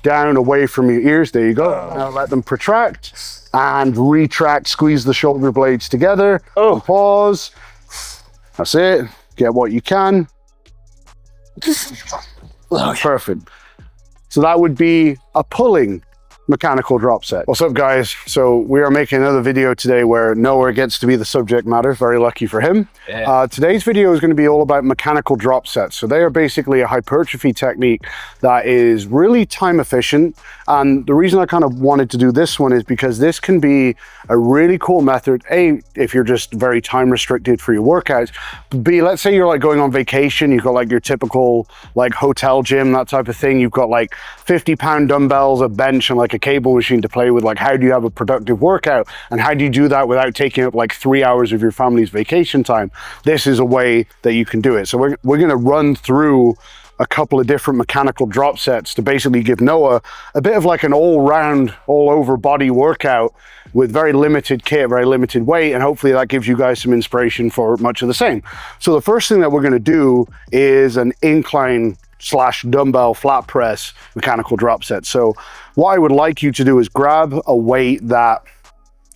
down away from your ears. There you go. Now let them protract and retract. Squeeze the shoulder blades together. Pause. That's it. Get what you can. Perfect. So that would be a pulling mechanical drop set. What's up, guys? So we are making another video today where Noah gets to be the subject matter. Very lucky for him. Yeah. Today's video is going to be all about mechanical drop sets. So they are basically a hypertrophy technique that is really time efficient. And the reason I kind of wanted to do this one is because this can be a really cool method. A, if you're just very time restricted for your workouts. B, let's say you're like going on vacation, you've got like your typical like hotel gym, that type of thing. You've got like 50-pound dumbbells, a bench, and like a cable machine to play with. Like, how do you have a productive workout, and how do you do that without taking up like 3 hours of your family's vacation time? This is a way that you can do it. So we're going to run through a couple of different mechanical drop sets to basically give Noah a bit of like an all-round, all-over body workout with very limited kit, very limited weight, and hopefully that gives you guys some inspiration for much of the same. So the first thing that we're going to do is an incline / dumbbell flat press mechanical drop set. So what I would like you to do is grab a weight that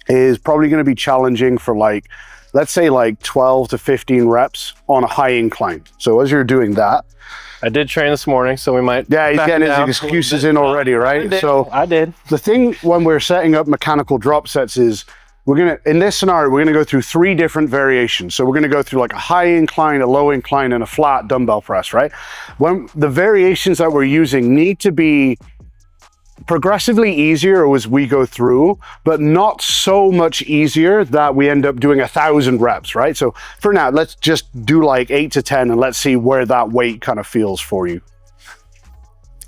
is probably going to be challenging for like, let's say like 12 to 15 reps on a high incline. So as you're doing that, I did train this morning, so we might. Yeah, he's getting his excuses in already, right? I did. The thing when we're setting up mechanical drop sets is in this scenario, we're gonna go through 3 different variations. So we're gonna go through like a high incline, a low incline, and a flat dumbbell press, right? When the variations that we're using need to be progressively easier as we go through, but not so much easier that we end up doing 1,000 reps, right? So for now, let's just do like 8 to 10 and let's see where that weight kind of feels for you.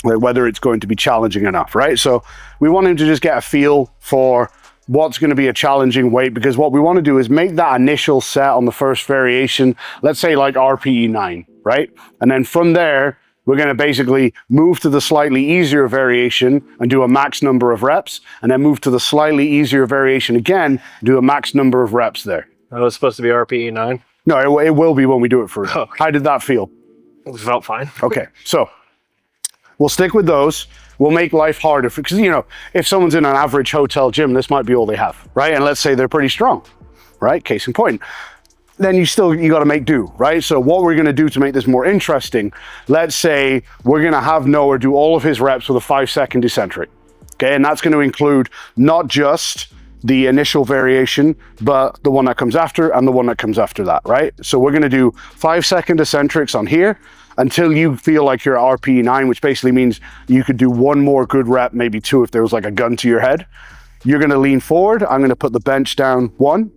Like whether it's going to be challenging enough, right? So we want him to just get a feel for what's going to be a challenging weight, because what we want to do is make that initial set on the first variation, let's say like RPE 9, right? And then from there, we're going to basically move to the slightly easier variation and do a max number of reps, and then move to the slightly easier variation again, do a max number of reps there. That was supposed to be RPE 9? No, it will be when we do it for you. Okay. How did that feel? It felt fine. Okay, so we'll stick with those. We'll make life harder, because, you know, if someone's in an average hotel gym, this might be all they have, right? And let's say they're pretty strong, right? Case in point. Then you got to make do, right? So what we're going to do to make this more interesting, let's say we're going to have Noah do all of his reps with a 5-second eccentric, okay? And that's going to include not just the initial variation, but the one that comes after and the one that comes after that, right? So we're going to do 5-second eccentrics on here until you feel like you're at RPE 9, which basically means you could do 1 more good rep, maybe 2 if there was like a gun to your head. You're going to lean forward. I'm going to put the bench down 1.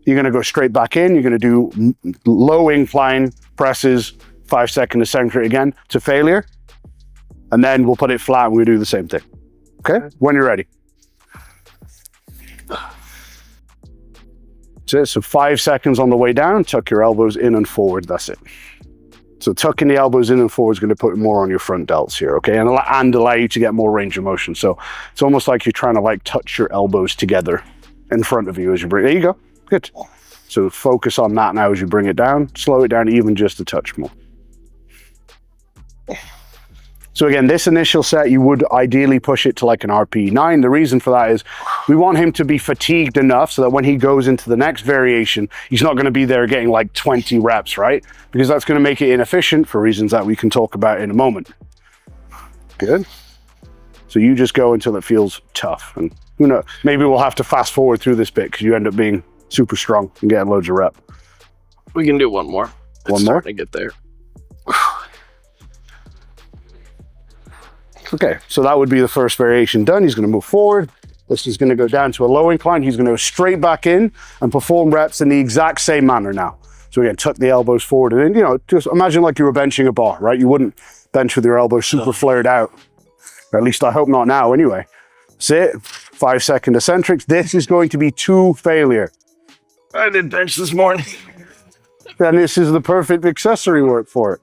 You're going to go straight back in. You're going to do low incline presses, 5-second eccentric again to failure. And then we'll put it flat and we'll do the same thing. Okay? When you're ready. That's it. So 5 seconds on the way down. Tuck your elbows in and forward. That's it. So tucking the elbows in and forward is going to put more on your front delts here, okay? And allow you to get more range of motion. So it's almost like you're trying to like touch your elbows together in front of you as you bring. There you go. Good. So focus on that now as you bring it down. Slow it down even just a touch more. So again, this initial set, you would ideally push it to like an RPE 9. The reason for that is we want him to be fatigued enough so that when he goes into the next variation, he's not going to be there getting like 20 reps, right? Because that's going to make it inefficient for reasons that we can talk about in a moment. Good. So you just go until it feels tough. And who knows, maybe we'll have to fast forward through this bit because you end up being super strong and getting loads of rep. We can do 1 more. One more? To get there. Okay, so that would be the first variation done. He's going to move forward. This is going to go down to a low incline. He's going to go straight back in and perform reps in the exact same manner now. So again, tuck the elbows forward, and then, you know, just imagine like you were benching a bar, right? You wouldn't bench with your elbows super flared out. Or at least I hope not now anyway. Sit, 5-second eccentrics. This is going to be to failure. I did bench this morning. And this is the perfect accessory work for it.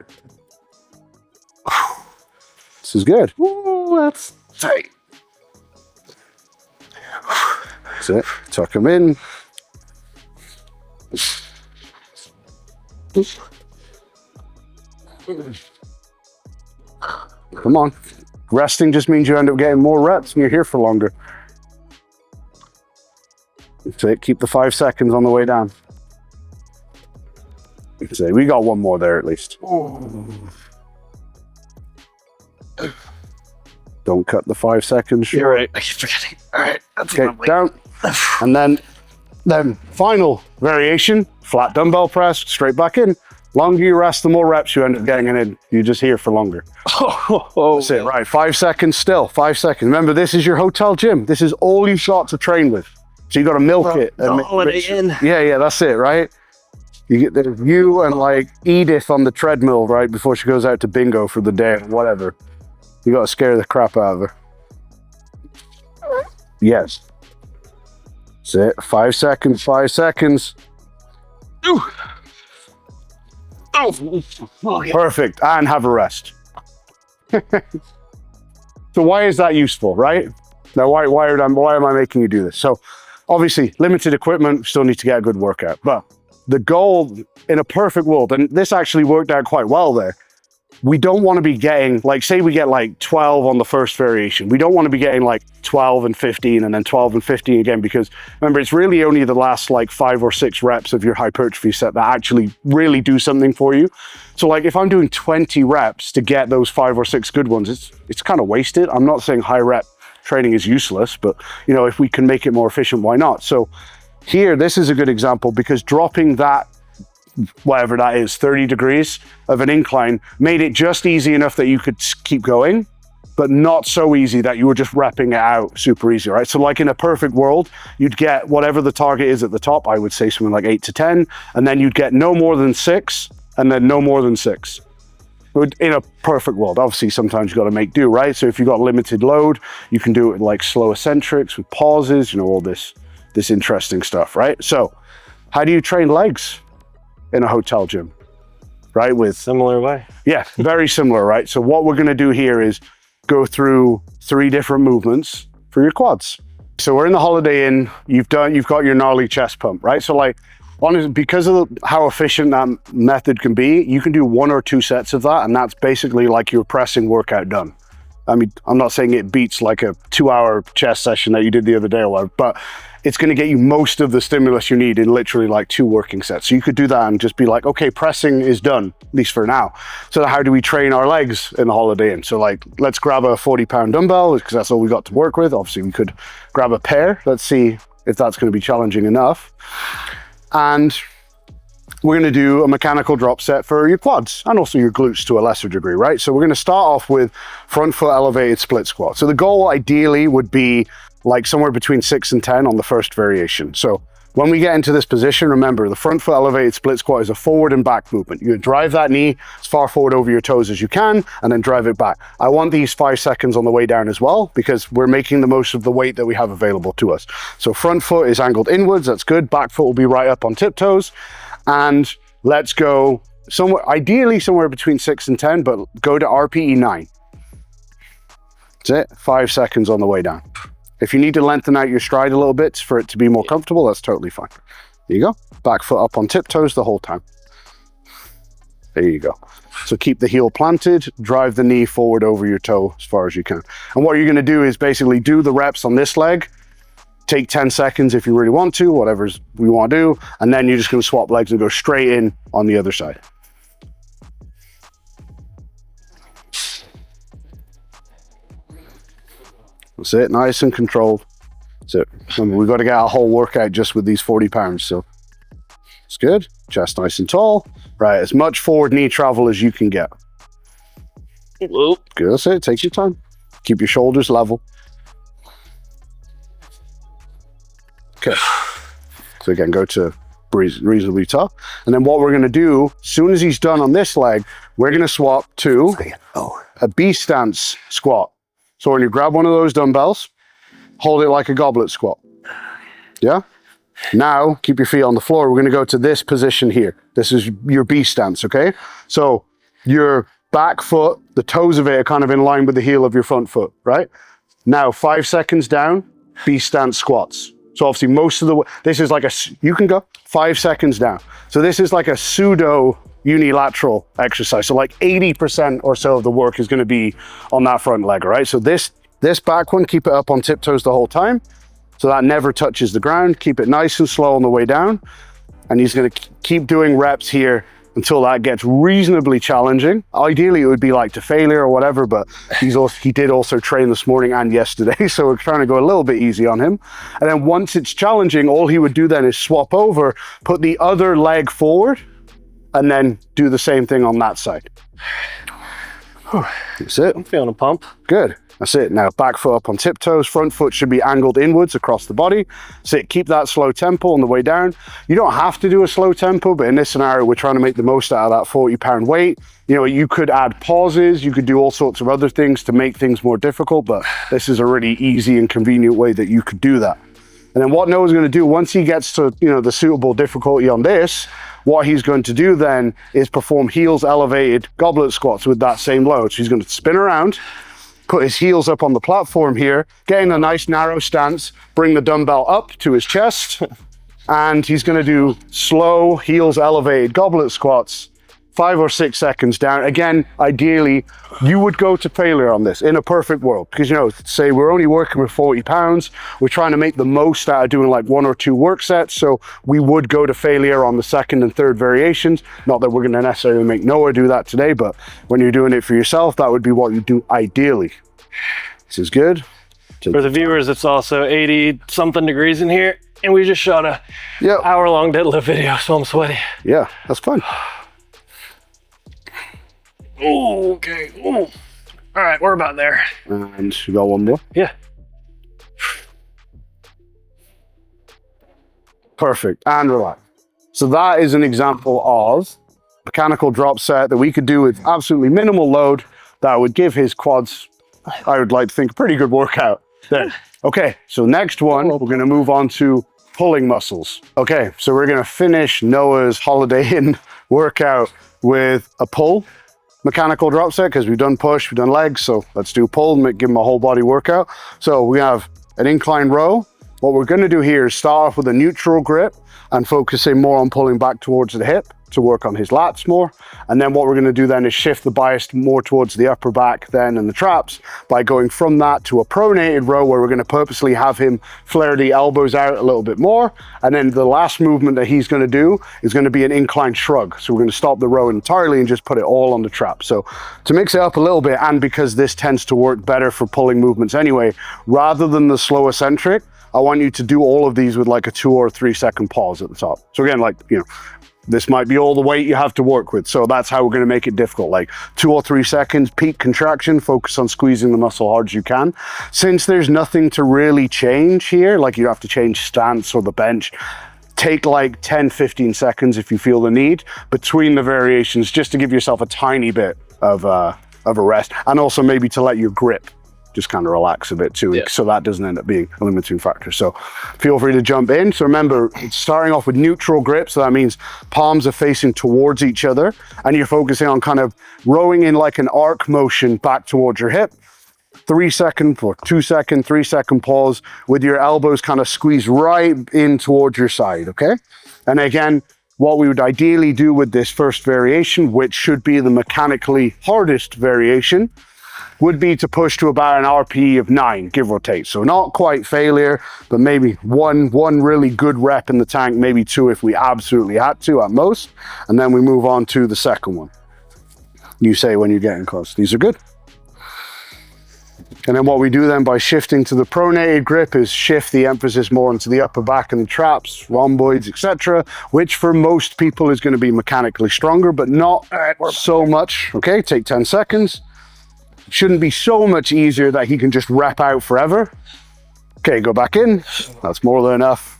This is good. Ooh, that's tight. That's it. Tuck them in. Come on. Resting just means you end up getting more reps and you're here for longer. That's it. Keep the 5 seconds on the way down. That's it. We got one more there at least. Don't cut the 5 seconds short. You're right. I keep forgetting. All right. That's Okay, down. And then final variation, flat dumbbell press, straight back in. Longer you rest, the more reps you end up getting in. You're just here for longer. That's it, right. 5 seconds still, 5 seconds. Remember, this is your hotel gym. This is all you've got to train with. So you got to milk it. And Holiday Inn. Yeah, that's it, right? You get you and like Edith on the treadmill, right, before she goes out to bingo for the day, whatever. You got to scare the crap out of her. Yes. That's it. 5 seconds, 5 seconds. Ooh. Oh, yeah. Perfect. And have a rest. So why is that useful, right? Now, why am I making you do this? So obviously, limited equipment, still need to get a good workout. But the goal in a perfect world, and this actually worked out quite well there, we don't want to be getting, like, say we get like 12 on the first variation. We don't want to be getting like 12 and 15 and then 12 and 15 again, because remember, it's really only the last like 5 or 6 reps of your hypertrophy set that actually really do something for you. So like if I'm doing 20 reps to get those 5 or 6 good ones, it's kind of wasted. I'm not saying high rep training is useless, but you know, if we can make it more efficient, why not? So here, this is a good example because dropping that, whatever that is, 30 degrees of an incline made it just easy enough that you could keep going, but not so easy that you were just repping it out super easy, right? So like in a perfect world, you'd get whatever the target is at the top, I would say something like 8 to 10, and then you'd get no more than 6, and then no more than 6. In a perfect world, obviously sometimes you got to make do, right? So if you've got limited load, you can do it with like slow eccentrics with pauses, you know, all this interesting stuff, right? So how do you train legs in a hotel gym, right? With Similar way. Yeah, very similar, right? So what we're going to do here is go through 3 different movements for your quads. So we're in the Holiday Inn, you've got your gnarly chest pump, right? So like, honestly, because of how efficient that method can be, you can do 1 or 2 sets of that, and that's basically like your pressing workout done. I mean, I'm not saying it beats like a 2-hour chest session that you did the other day or whatever, but it's going to get you most of the stimulus you need in literally like 2 working sets. So you could do that and just be like, okay, pressing is done, at least for now. So how do we train our legs in the Holiday Inn? So like, let's grab a 40-pound dumbbell because that's all we got to work with. Obviously, we could grab a pair. Let's see if that's going to be challenging enough. And we're going to do a mechanical drop set for your quads and also your glutes to a lesser degree, right? So we're going to start off with front foot elevated split squat. So the goal ideally would be like somewhere between 6 and 10 on the first variation. So when we get into this position, remember the front foot elevated split squat is a forward and back movement. You drive that knee as far forward over your toes as you can and then drive it back. I want these 5 seconds on the way down as well because we're making the most of the weight that we have available to us. So front foot is angled inwards, that's good. Back foot will be right up on tiptoes. And let's go ideally somewhere between 6 and 10, but go to RPE 9. That's it, 5 seconds on the way down. If you need to lengthen out your stride a little bit for it to be more comfortable, that's totally fine. There you go. Back foot up on tiptoes the whole time. There you go. So keep the heel planted, drive the knee forward over your toe as far as you can. And what you're going to do is basically do the reps on this leg, take 10 seconds if you really want to, whatever we want to do, and then you're just going to swap legs and go straight in on the other side. That's it, nice and controlled. That's it. Remember, we've got to get our whole workout just with these 40 pounds, so it's good. Chest nice and tall. Right, as much forward knee travel as you can get. Good, that's it, take your time. Keep your shoulders level. Okay, so again, go to reasonably tough. And then what we're gonna do, as soon as he's done on this leg, we're gonna swap to a B stance squat. So when you grab one of those dumbbells, hold it like a goblet squat. Yeah? Now, keep your feet on the floor. We're gonna go to this position here. This is your B stance, okay? So your back foot, the toes of it are kind of in line with the heel of your front foot, right? Now, 5 seconds down, B stance squats. So obviously most of the, this is like you can go 5 seconds down. So this is like a pseudo unilateral exercise. So like 80% or so of the work is going to be on that front leg, all right? So this back one, keep it up on tiptoes the whole time. So that never touches the ground. Keep it nice and slow on the way down. And he's going to keep doing reps here until that gets reasonably challenging. Ideally, it would be like to failure or whatever, but he did also train this morning and yesterday, so we're trying to go a little bit easy on him. And then once it's challenging, all he would do then is swap over, put the other leg forward, and then do the same thing on that side. That's it. I'm feeling a pump. Good. That's it. Now back foot up on tiptoes, front foot should be angled inwards across the body. That's it. Keep that slow tempo on the way down. You don't have to do a slow tempo, but in this scenario, we're trying to make the most out of that 40-pound weight. You know, you could add pauses, you could do all sorts of other things to make things more difficult, but this is a really easy and convenient way that you could do that. And then what Noah's going to do once he gets to, you know, the suitable difficulty on this, what he's going to do then is perform heels elevated goblet squats with that same load. So he's going to spin around, put his heels up on the platform here, get in a nice narrow stance, bring the dumbbell up to his chest, and he's going to do slow heels elevated goblet squats, 5 or 6 seconds down. Again, ideally, you would go to failure on this in a perfect world, because, you know, say we're only working with 40 pounds, we're trying to make the most out of doing like 1 or 2 work sets, so we would go to failure on the second and third variations. Not that we're going to necessarily make Noah do that today, but when you're doing it for yourself, that would be what you do ideally. This is good. For the viewers, it's also 80 something degrees in here, and we just shot a hour-long deadlift video, so I'm sweaty. Yeah, that's fun. Oh, okay. Ooh. All right, we're about there. And you got one more? Yeah. Perfect, and relax. So that is an example of mechanical drop set that we could do with absolutely minimal load that would give his quads, I would like to think, a pretty good workout there. Okay, so next one, we're gonna move on to pulling muscles. Okay, so we're gonna finish Noah's Holiday Inn workout with a pull mechanical drop set, because we've done push, we've done legs, so let's do pull and give him a whole body workout. So we have an incline row. What we're going to do here is start off with a neutral grip and focusing more on pulling back towards the hip to work on his lats more. And then what we're going to do then is shift the bias more towards the upper back then and the traps by going from that to a pronated row, where we're going to purposely have him flare the elbows out a little bit more. And then the last movement that he's going to do is going to be an incline shrug. So we're going to stop the row entirely and just put it all on the trap. So to mix it up a little bit, and because this tends to work better for pulling movements anyway, rather than the slow eccentric, I want you to do all of these with like a 2 or 3 second pause at the top. So again, like, you know, this might be all the weight you have to work with. So that's how we're going to make it difficult. Like 2 or 3 seconds, peak contraction, focus on squeezing the muscle hard as you can. Since there's nothing to really change here, like you have to change stance or the bench, take like 10, 15 seconds if you feel the need between the variations, just to give yourself a tiny bit of a rest. And also maybe to let your grip just kind of relax a bit too, so that doesn't end up being a limiting factor. So feel free to jump in. So remember, it's starting off with neutral grip, so that means palms are facing towards each other, and you're focusing on kind of rowing in like an arc motion back towards your hip. 3 second or 2 second, 3 second pause with your elbows kind of squeezed right in towards your side, okay? And again, what we would ideally do with this first variation, which should be the mechanically hardest variation, would be to push to about an RPE of 9, give or take. So not quite failure, but maybe one really good rep in the tank, maybe 2 if we absolutely had to at most. And then we move on to the second one. You say when you're getting close. These are good. And then what we do then by shifting to the pronated grip is shift the emphasis more into the upper back and the traps, rhomboids, etc., which for most people is going to be mechanically stronger, but not so much. Okay, take 10 seconds. Shouldn't be so much easier that he can just rep out forever. Okay, go back in. That's more than enough.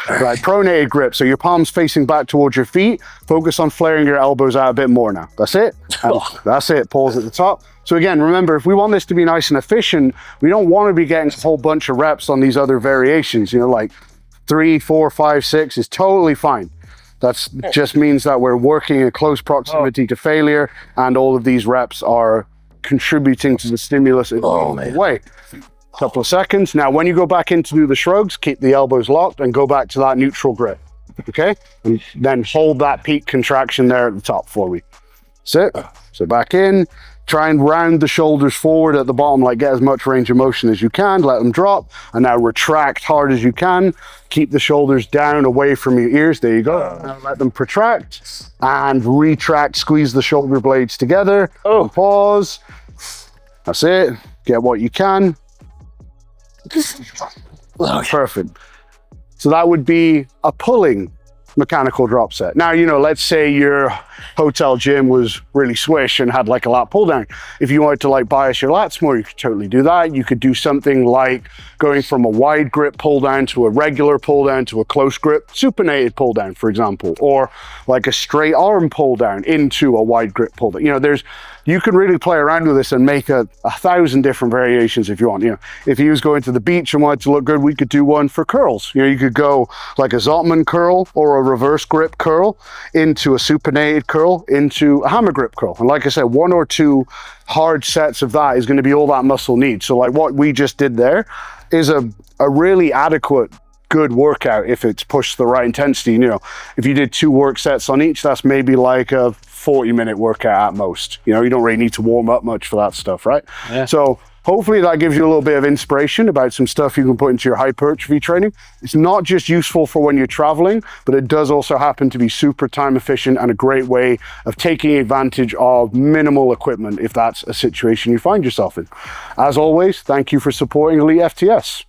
Right, pronated grip. So your palms facing back towards your feet. Focus on flaring your elbows out a bit more now. That's it. And that's it. Pause at the top. So again, remember, if we want this to be nice and efficient, we don't want to be getting a whole bunch of reps on these other variations. You know, like 3, 4, 5, 6 is totally fine. That just means that we're working in close proximity to failure, and all of these reps are contributing to the stimulus in a way. Couple of seconds. Now, when you go back in to do the shrugs, keep the elbows locked and go back to that neutral grip. okay? And then hold that peak contraction there at the top for me. That's it. So back in, try and round the shoulders forward at the bottom, like get as much range of motion as you can, let them drop, and now retract hard as you can. Keep the shoulders down away from your ears. There you go. Now let them protract and retract, squeeze the shoulder blades together. Oh, pause. That's it. Get what you can. Perfect. So that would be a pulling mechanical drop set. Now, you know, let's say your hotel gym was really swish and had like a lat pull down. If you wanted to like bias your lats more, you could totally do that. You could do something like going from a wide grip pull down to a regular pull down to a close grip supinated pull down, for example, or like a straight arm pull down into a wide grip pull down. You know, you can really play around with this and make a 1,000 different variations if you want. You know, if he was going to the beach and wanted to look good, we could do one for curls. You know, you could go like a Zotman curl or a reverse grip curl into a supinated curl into a hammer grip curl. And like I said, 1 or 2 hard sets of that is going to be all that muscle needs. So like what we just did there is a really adequate good workout if it's pushed the right intensity. You know, if you did 2 work sets on each, that's maybe like a 40-minute workout at most. You know, you don't really need to warm up much for that stuff, right? Yeah. So hopefully that gives you a little bit of inspiration about some stuff you can put into your hypertrophy training. It's not just useful for when you're traveling, but it does also happen to be super time efficient and a great way of taking advantage of minimal equipment if that's a situation you find yourself in. As always, thank you for supporting Elite FTS.